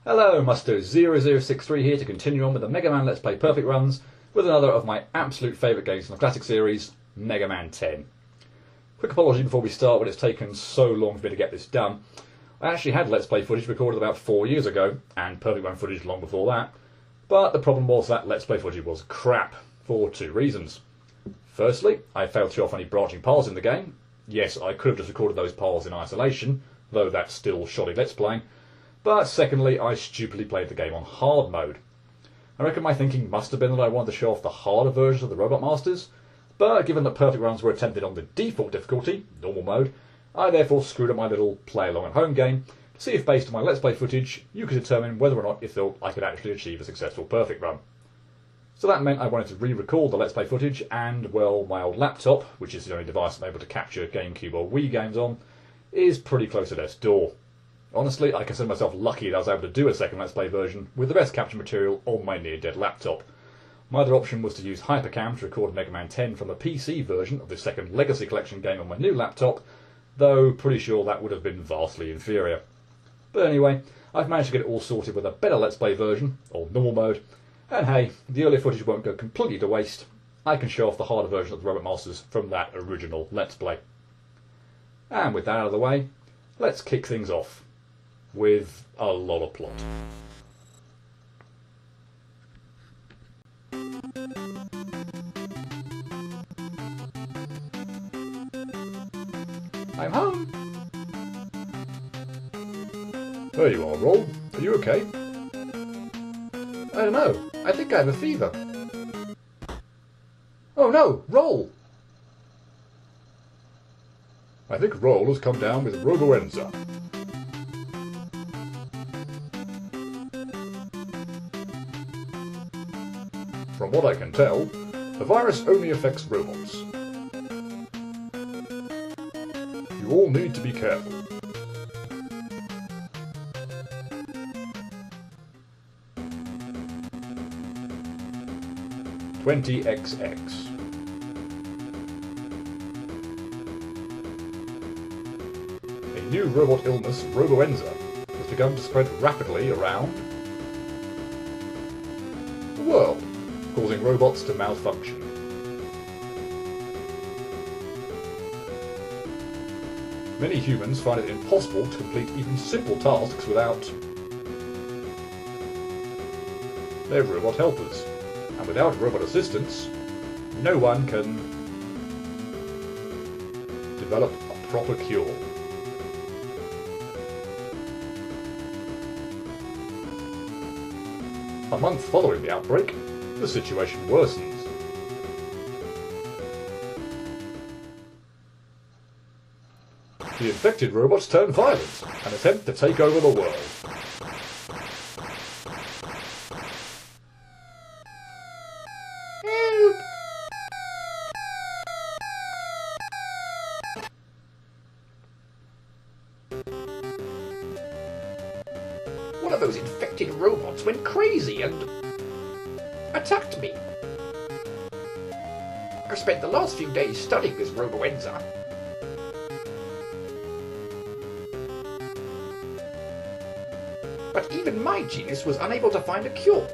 Hello, Musto0063 here to continue on with the Mega Man Let's Play Perfect runs with another of my absolute favourite games from the classic series, Mega Man 10. Quick apology before we start when it's taken so long for me to get this done. I actually had Let's Play footage recorded about 4 years ago, and Perfect Run footage long before that, but the problem was that Let's Play footage was crap, for two reasons. Firstly, I failed to show off any branching paths in the game. Yes, I could have just recorded those paths in isolation, though that's still shoddy Let's Playing. But secondly, I stupidly played the game on hard mode. I reckon my thinking must have been that I wanted to show off the harder versions of the Robot Masters, but given that perfect runs were attempted on the default difficulty, normal mode, I therefore screwed up my little play along at home game to see if based on my Let's Play footage you could determine whether or not you thought I could actually achieve a successful perfect run. So that meant I wanted to re-record the Let's Play footage and, well, my old laptop, which is the only device I'm able to capture GameCube or Wii games on, is pretty close to death's door. Honestly, I consider myself lucky that I was able to do a second Let's Play version with the best capture material on my near-dead laptop. My other option was to use Hypercam to record Mega Man 10 from the PC version of the second Legacy Collection game on my new laptop, though pretty sure that would have been vastly inferior. But anyway, I've managed to get it all sorted with a better Let's Play version, or normal mode, and hey, the earlier footage won't go completely to waste. I can show off the harder version of the Robot Masters from that original Let's Play. And with that out of the way, let's kick things off with a lot of plot. I'm home! There you are, Roll. Are you okay? I don't know. I think I have a fever. Oh no! Roll! I think Roll has come down with Roboenza. From what I can tell, the virus only affects robots. You all need to be careful. XX. A new robot illness, Roboenza, has begun to spread rapidly around the world, causing robots to malfunction. Many humans find it impossible to complete even simple tasks without their robot helpers. And without robot assistance, no one can develop a proper cure. A month following the outbreak, the situation worsens. The infected robots turn violent and attempt to take over the world. Help! One of those infected robots went crazy and attacked me. I've spent the last few days studying this Roboenza. But even my genius was unable to find a cure.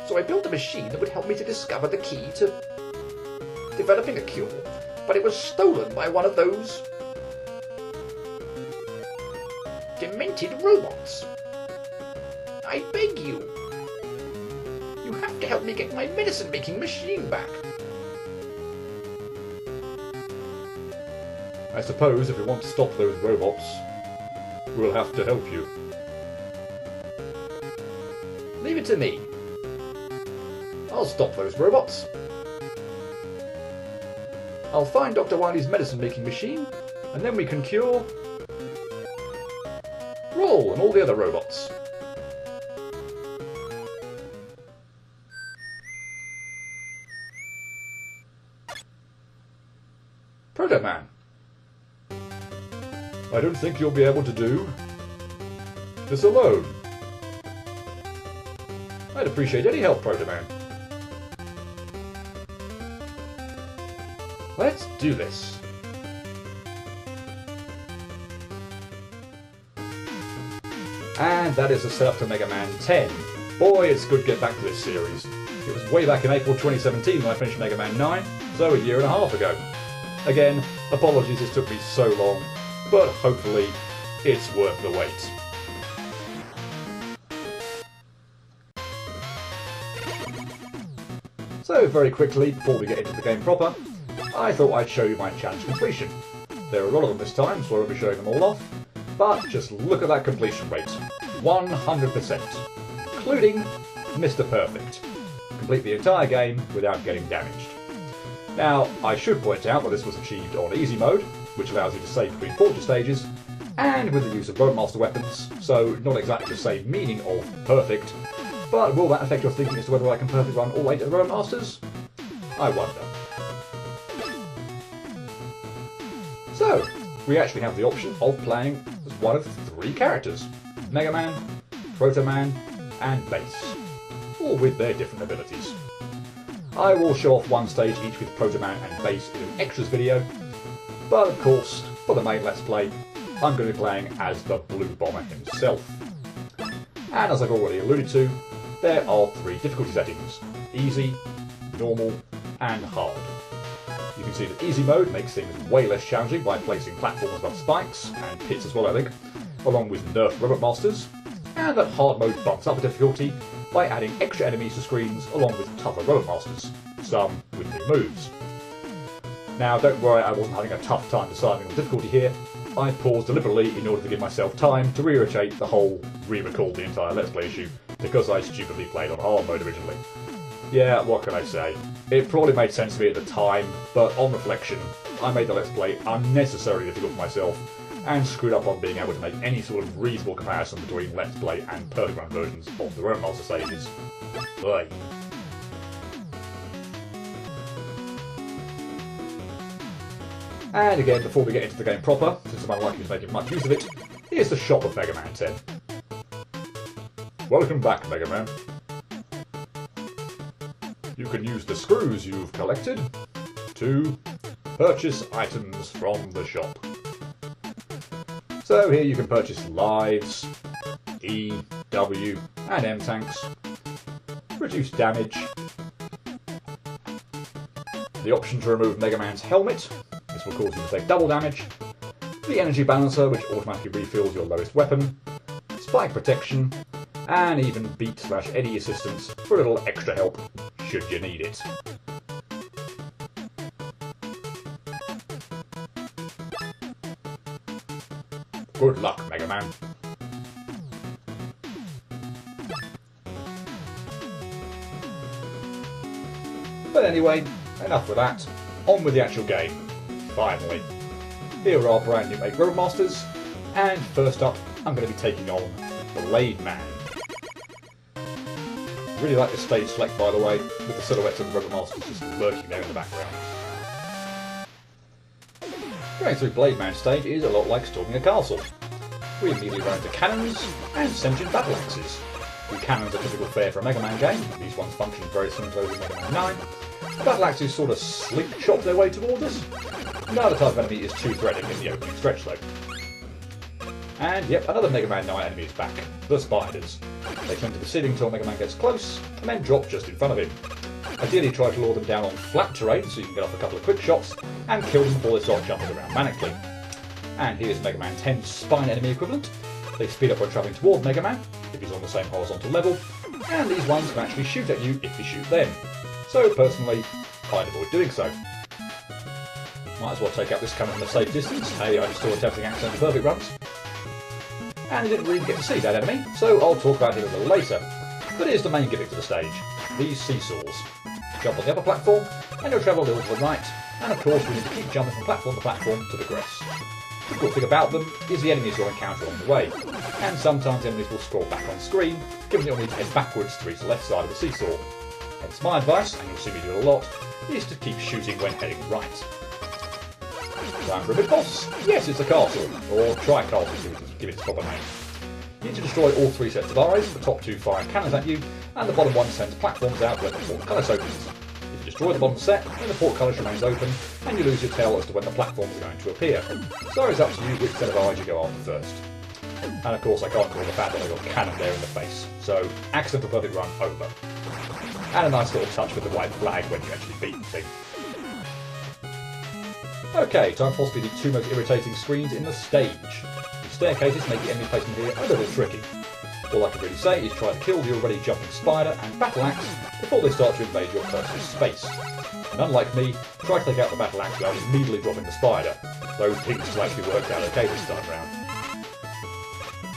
So I built a machine that would help me to discover the key to developing a cure, but it was stolen by one of those demented robots. I beg you. You have to help me get my medicine-making machine back. I suppose if we want to stop those robots, we'll have to help you. Leave it to me. I'll stop those robots. I'll find Dr. Wily's medicine-making machine, and then we can cure Roll and all the other robots. Proto Man. I don't think you'll be able to do this alone. I'd appreciate any help, Proto Man. Let's do this. And that is the setup to Mega Man 10. Boy, it's good to get back to this series. It was way back in April 2017 when I finished Mega Man 9, so a year and a half ago. Again, apologies it took me so long, but hopefully it's worth the wait. So very quickly, before we get into the game proper, I thought I'd show you my challenge completion. There are a lot of them this time, so I won't be showing them all off, but just look at that completion rate. 100%, including Mr. Perfect. Complete the entire game without getting damaged. Now, I should point out that this was achieved on easy mode, which allows you to save between forger stages, and with the use of Roadmaster weapons, so not exactly the same meaning of perfect, but will that affect your thinking as to whether I can perfectly run all 8 of the Roadmasters? I wonder. So, we actually have the option of playing as one of 3 characters: Mega Man, Proto Man, and Bass, all with their different abilities. I will show off one stage each with Proto Man and Bass in an extras video, but of course, for the main Let's Play, I'm going to be playing as the Blue Bomber himself. And as I've already alluded to, there are 3 difficulty settings: easy, normal, and hard. You can see that easy mode makes things way less challenging by placing platforms above spikes, and pits as well I think, along with nerfed Robot Masters, and that hard mode bumps up the difficulty by adding extra enemies to screens along with tougher Robot Masters, some with new moves. Now don't worry, I wasn't having a tough time deciding on the difficulty here. I paused deliberately in order to give myself time to re-irritate the whole re-record the entire Let's Play issue, because I stupidly played on hard mode originally. Yeah, what can I say? It probably made sense to me at the time, but on reflection, I made the Let's Play unnecessarily difficult for myself, and screwed up on being able to make any sort of reasonable comparison between Let's Play and perfect run versions of the Roadmaster stages. Oi. And again, before we get into the game proper, since I'm unlikely to make much use of it, here's the shop of Mega Man 10. Welcome back, Mega Man. You can use the screws you've collected to purchase items from the shop. So here you can purchase lives, E, W, and M tanks, reduce damage, the option to remove Mega Man's helmet, this will cause you to take double damage, the energy balancer which automatically refills your lowest weapon, spike protection, and even beat/Eddie assistance for a little extra help should you need it. Good luck, Mega Man. But anyway, enough with that. On with the actual game. Finally. Here are our brand new 8 Roadmasters, and first up, I'm going to be taking on Blade Man. Really like this stage select, by the way, with the silhouettes of the Roadmasters just lurking there in the background. Going through Blade Man's stage is a lot like storming a castle. We immediately run into cannons and sentient battle axes. The cannons are typical fare for a Mega Man game. These ones function very similar to those in Mega Man 9. The battle axes sort of slingshot their way towards us. Neither type of enemy is too threatening in the opening stretch though. And yep, another Mega Man 9 enemy is back. The spiders. They cling to the ceiling until Mega Man gets close, and then drop just in front of him. Ideally try to lure them down on flat terrain so you can get off a couple of quick shots, and kill them before they start jumping around manically. And here's Mega Man 10's spine enemy equivalent. They speed up when travelling toward Mega Man, if he's on the same horizontal level, and these ones can actually shoot at you if you shoot them. So personally, I'd avoid doing so. Might as well take out this cannon from a safe distance. Hey, I just saw attempting accidental perfect runs. And you didn't really get to see that enemy, so I'll talk about him a little later. But here's the main gimmick to the stage, these seesaws. Jump on the upper platform, and you'll travel a little to the right, and of course we need to keep jumping from platform to platform to progress. The good thing about them is the enemies you'll encounter along the way, and sometimes enemies will scroll back on screen, given you'll need to head backwards to reach the left side of the seesaw. Hence my advice, and you'll see me do it a lot, is to keep shooting when heading right. Time for a big boss. Yes, it's a castle, or tri-castle to give it its proper name. You need to destroy all 3 sets of eyes, the top 2 fire cannons at you, and the bottom one sends platforms out where the portcullis opens. If you destroy the bottom set, then the portcullis remains open, and you lose your tell as to when the platforms are going to appear. So it's up to you which set of eyes you go after first. And of course I can't call the fact that I got cannon there in the face. So, accidental perfect run over. And a nice little touch with the white flag when you actually beat the thing. Okay, time for possibly the two most irritating screens in the stage. The staircases make the enemy placement here a little tricky. All I can really say is try to kill the already jumping spider and battle axe before they start to invade your cursor's space. And unlike me, try to take out the battle axe without immediately dropping the spider. Those things will actually work out okay this time round.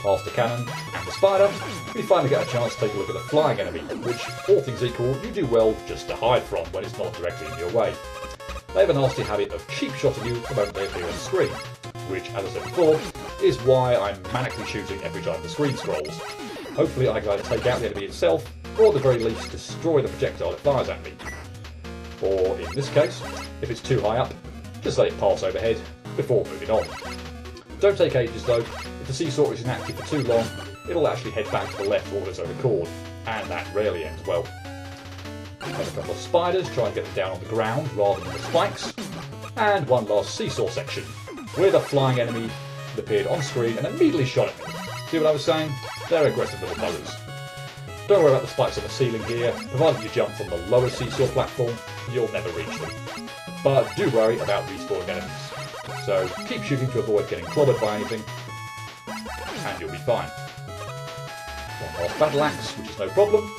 Past the cannon and the spider, we finally get a chance to take a look at the flying enemy, which, all things equal, you do well just to hide from when it's not directly in your way. They have a nasty habit of cheap-shotting you the moment they appear on the screen, which, as I said before, is why I'm manically shooting every time the screen scrolls. Hopefully I can either take out the enemy itself, or at the very least destroy the projectile it fires at me. Or, in this case, if it's too high up, just let it pass overhead before moving on. Don't take ages though. If the seesaw is inactive for too long, it'll actually head back to the left all of its own accord, and that rarely ends well. Have a couple of spiders, try and get them down on the ground rather than the spikes, and one last seesaw section, with a flying enemy that appeared on screen and immediately shot at me. See what I was saying? They're aggressive little buggers. Don't worry about the spikes on the ceiling here, provided you jump from the lower seesaw platform, you'll never reach them. But do worry about respawning enemies. So keep shooting to avoid getting clobbered by anything, and you'll be fine. One last battle axe, which is no problem,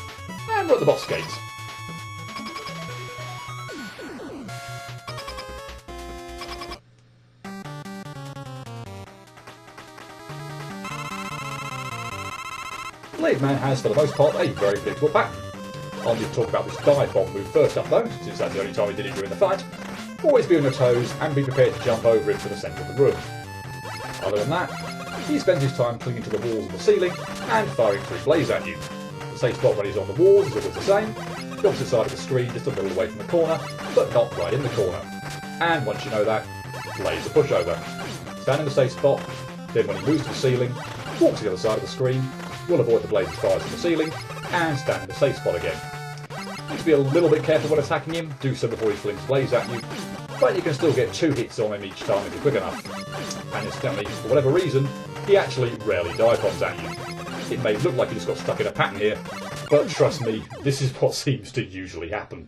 and we're at the boss gate. Blade Man has, for the most part, a very predictable pattern. I'll need to talk about this dive bomb move first up though, since that's the only time he did it during the fight. Always be on your toes and be prepared to jump over into the centre of the room. Other than that, he spends his time clinging to the walls and the ceiling and firing three blaze at you. The safe spot when he's on the walls is always the same, the opposite side of the screen just a little away from the corner, but not right in the corner. And once you know that, blaze a pushover. Stand in the safe spot, then when he moves to the ceiling, walk to the other side of the screen, you'll avoid the blaze fires from the ceiling, and stand in the safe spot again. You need to be a little bit careful when attacking him, do so before he flings blaze at you, but you can still get 2 hits on him each time if you're quick enough. And incidentally, for whatever reason, he actually rarely dive bombs at you. It may look like you just got stuck in a pattern here, but trust me, this is what seems to usually happen.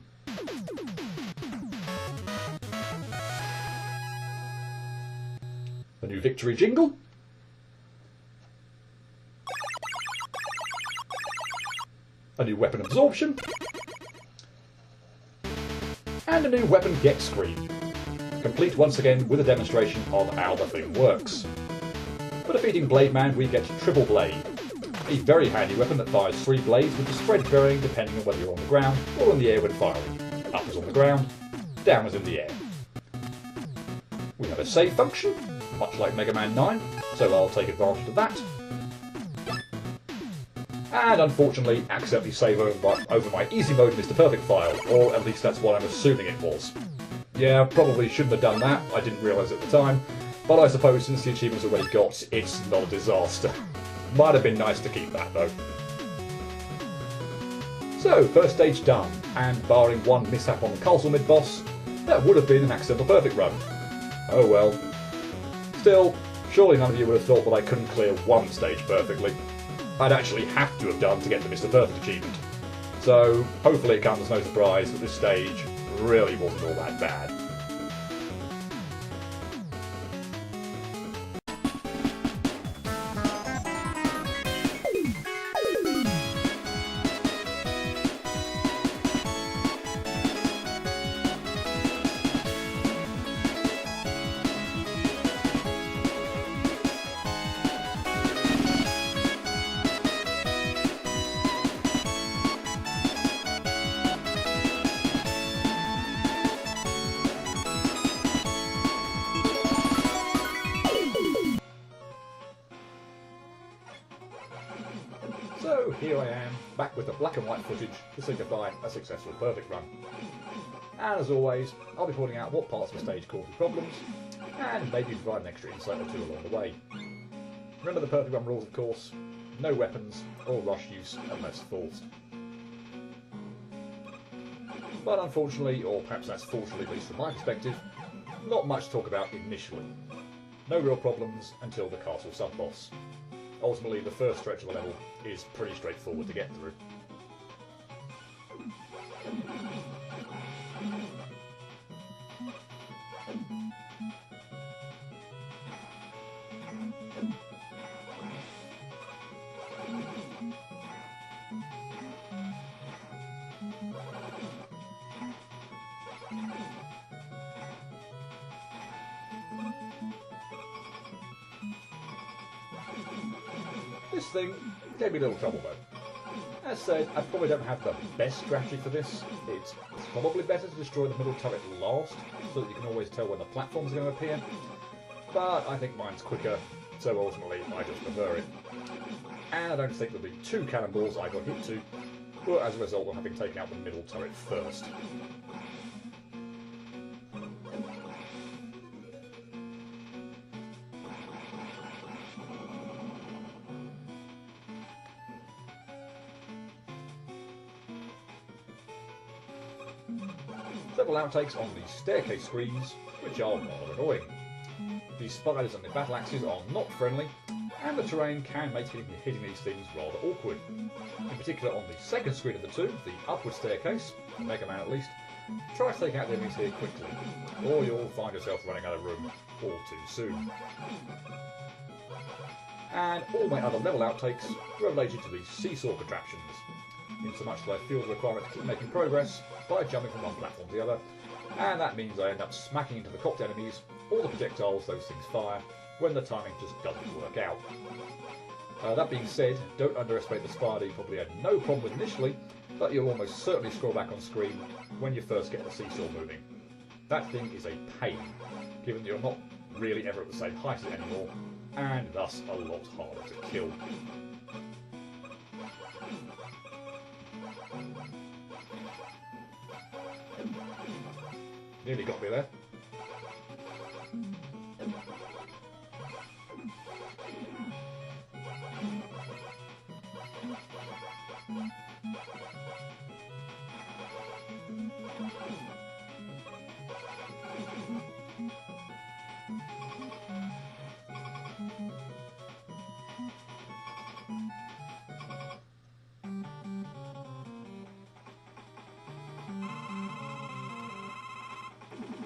A new victory jingle. A new weapon absorption, and a new weapon get screen, complete once again with a demonstration of how the thing works. For defeating Blade Man we get Triple Blade, a very handy weapon that fires 3 blades with the spread varying depending on whether you're on the ground or in the air when firing. Up is on the ground, down is in the air. We have a save function, much like Mega Man 9, so I'll take advantage of that. And unfortunately accidentally save over my easy mode Mr. Perfect file, or at least that's what I'm assuming it was. Yeah, probably shouldn't have done that, I didn't realise at the time, but I suppose since the achievement's already got, it's not a disaster. Might have been nice to keep that though. So, first stage done, and barring one mishap on the castle mid-boss, that would have been an accidental perfect run. Oh well. Still, surely none of you would have thought that I couldn't clear one stage perfectly. I'd actually have to have done to get the Mr. Perfect achievement. So, hopefully it comes as no surprise that this stage really wasn't all that bad. So here I am, back with the black and white footage to signify a successful perfect run. And as always, I'll be pointing out what parts of the stage caused me problems, and maybe provide an extra insight or two along the way. Remember the perfect run rules, of course: no weapons or rush use unless forced. But unfortunately, or perhaps that's fortunately at least from my perspective, not much to talk about initially. No real problems until the castle sub-boss. ultimately the first stretch of the level is pretty straightforward to get through. This thing gave me a little trouble though. As said, I probably don't have the best strategy for this. It's probably better to destroy the middle turret last, so that you can always tell when the platforms are going to appear. But I think mine's quicker, so ultimately I just prefer it. And I don't think there'll be 2 cannonballs I got hit to, but as a result of having taken out the middle turret first. Several outtakes on the staircase screens, which are rather annoying. The spiders and the battle axes are not friendly, and the terrain can make hitting these things rather awkward. In particular on the second screen of the two, the upward staircase, the Mega Man at least, try to take out the enemies here quickly, or you'll find yourself running out of room all too soon. And all my other level outtakes were related to the seesaw contraptions, insomuch that I feel the requirement to keep making progress by jumping from one platform to the other, and that means I end up smacking into the cocked enemies or the projectiles those things fire when the timing just doesn't work out. That being said, don't underestimate the spider you probably had no problem with initially, but you'll almost certainly scroll back on screen when you first get the seesaw moving. That thing is a pain, given that you're not really ever at the same height as it anymore, and thus a lot harder to kill. Nearly got me there.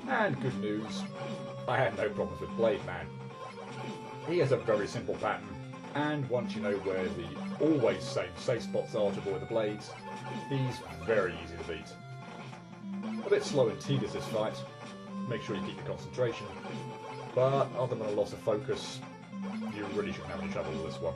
And good news, I had no problems with Blade Man. He has a very simple pattern, and once you know where the always same safe spots are to avoid the blades, he's very easy to beat. A bit slow and tedious this fight, make sure you keep your concentration, but other than a loss of focus, you really shouldn't have any trouble with this one.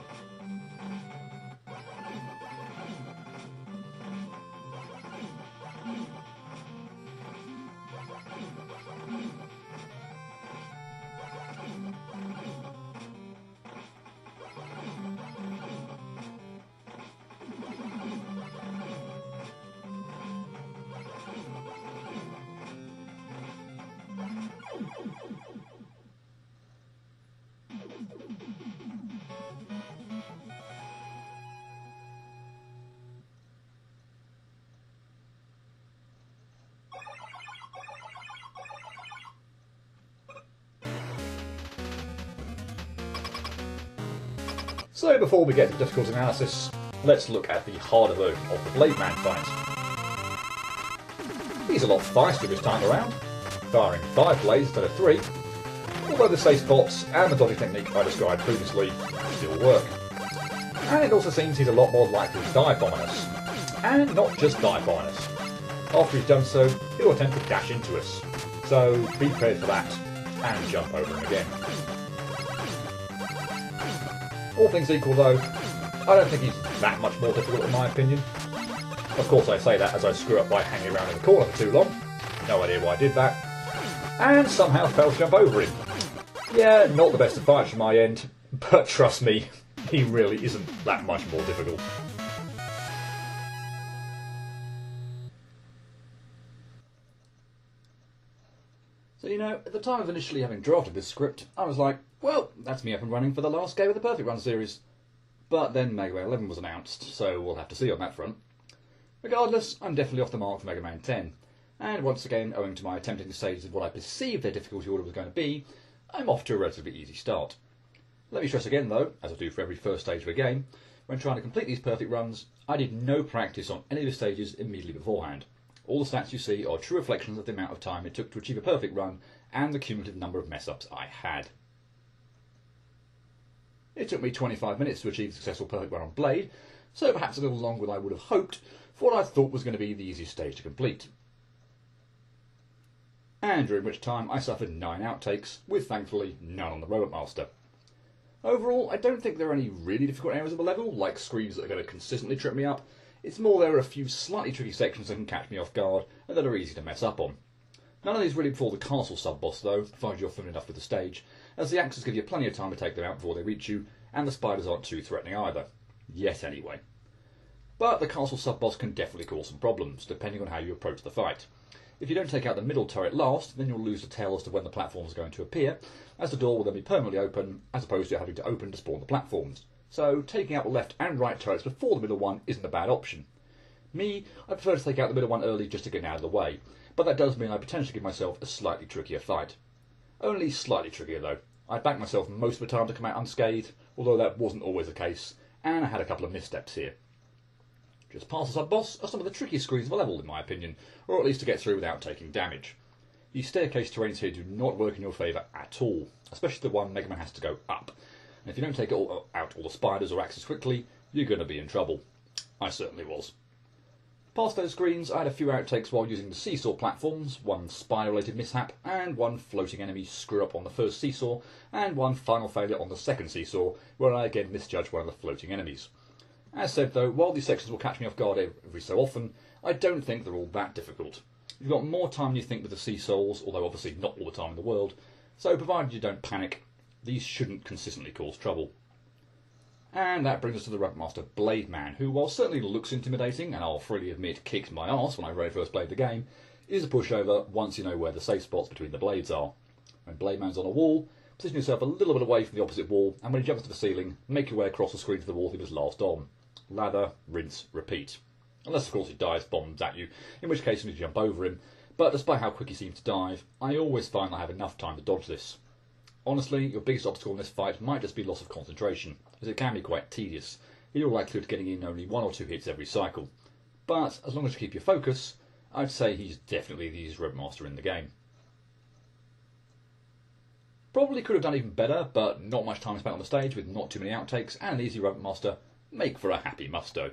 So before we get to difficulty analysis, let's look at the harder version of the Blade Man fight. He's a lot faster this time around, firing 5 blades instead of 3, although the safe spots and the dodging technique I described previously still work. And it also seems he's a lot more likely to dive bomb on us. And not just dive bomb on us. After he's done so, he'll attempt to dash into us. So be prepared for that, and jump over him again. All things equal though, I don't think he's that much more difficult in my opinion. Of course I say that as I screw up by hanging around in the corner for too long. No idea why I did that. And somehow failed to jump over him. Yeah, not the best of fights from my end, but trust me, he really isn't that much more difficult. So you know, at the time of initially having drafted this script, I was like, well, that's me up and running for the last game of the Perfect Run series. But then Mega Man 11 was announced, so we'll have to see on that front. Regardless, I'm definitely off the mark for Mega Man 10. And once again, owing to my attempting to stage of what I perceived their difficulty order was going to be, I'm off to a relatively easy start. Let me stress again though, as I do for every first stage of a game, when trying to complete these perfect runs, I did no practice on any of the stages immediately beforehand. All the stats you see are true reflections of the amount of time it took to achieve a perfect run and the cumulative number of mess-ups I had. It took me 25 minutes to achieve a successful perfect run on Blade, so perhaps a little longer than I would have hoped for what I thought was going to be the easiest stage to complete. And during which time I suffered 9 outtakes, with thankfully none on the Robot Master. Overall, I don't think there are any really difficult areas of the level, like screens that are going to consistently trip me up. It's more there are a few slightly tricky sections that can catch me off guard and that are easy to mess up on. None of these really before the castle sub-boss though, provided you're familiar enough with the stage, as the axes give you plenty of time to take them out before they reach you, and the spiders aren't too threatening either. Yet anyway. But the castle sub-boss can definitely cause some problems, depending on how you approach the fight. If you don't take out the middle turret last, then you'll lose the tell as to when the platforms are going to appear, as the door will then be permanently open, as opposed to having to open to spawn the platforms. So taking out the left and right turrets before the middle one isn't a bad option. Me, I prefer to take out the middle one early just to get out of the way, but that does mean I potentially give myself a slightly trickier fight. Only slightly trickier though. I backed myself most of the time to come out unscathed, although that wasn't always the case, and I had a couple of missteps here. Just past the sub-boss are some of the trickiest screens of the level in my opinion, or at least to get through without taking damage. The staircase terrains here do not work in your favour at all, especially the one Mega Man has to go up, and if you don't take out all the spiders or axes quickly, you're going to be in trouble. I certainly was. Past those screens, I had a few outtakes while using the seesaw platforms, one spider-related mishap, and one floating enemy screw-up on the first seesaw, and one final failure on the second seesaw, where I again misjudged one of the floating enemies. As said though, while these sections will catch me off guard every so often, I don't think they're all that difficult. You've got more time than you think with the seesaws, although obviously not all the time in the world, so provided you don't panic, these shouldn't consistently cause trouble. And that brings us to the Robot Master Blade Man, who, while certainly looks intimidating, and I'll freely admit kicked my arse when I very first played the game, is a pushover once you know where the safe spots between the blades are. When Blade Man's on a wall, position yourself a little bit away from the opposite wall, and when he jumps to the ceiling, make your way across the screen to the wall he was last on. Lather, rinse, repeat. Unless of course he dives bombs at you, in which case you need to jump over him, but despite how quick he seems to dive, I always find I have enough time to dodge this. Honestly, your biggest obstacle in this fight might just be loss of concentration, as it can be quite tedious. You're likely to getting in only 1 or 2 hits every cycle. But as long as you keep your focus, I'd say he's definitely the easiest Robot Master in the game. Probably could have done even better, but not much time spent on the stage with not too many outtakes and an easy Robot Master make for a happy musto.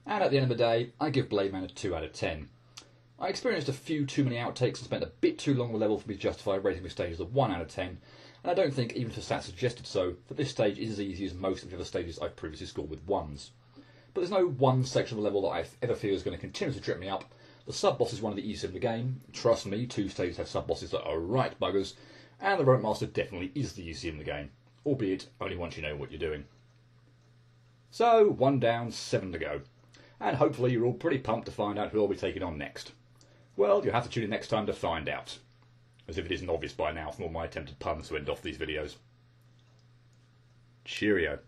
And at the end of the day, I give Blade Man a 2 out of 10. I experienced a few too many outtakes and spent a bit too long a level for me to justify rating this stage as a 1 out of 10, and I don't think, even if the stats suggested so, that this stage is as easy as most of the other stages I've previously scored with 1s. But there's no one section of the level that I ever feel is going to continue to trip me up. The sub-boss is one of the easiest in the game. Trust me, 2 stages have sub-bosses that are right buggers, and the Robot Master definitely is the easiest in the game, albeit only once you know what you're doing. So, 1 down, 7 to go. And hopefully you're all pretty pumped to find out who I'll be taking on next. Well, you'll have to tune in next time to find out. As if it isn't obvious by now from all my attempted puns to end off these videos. Cheerio.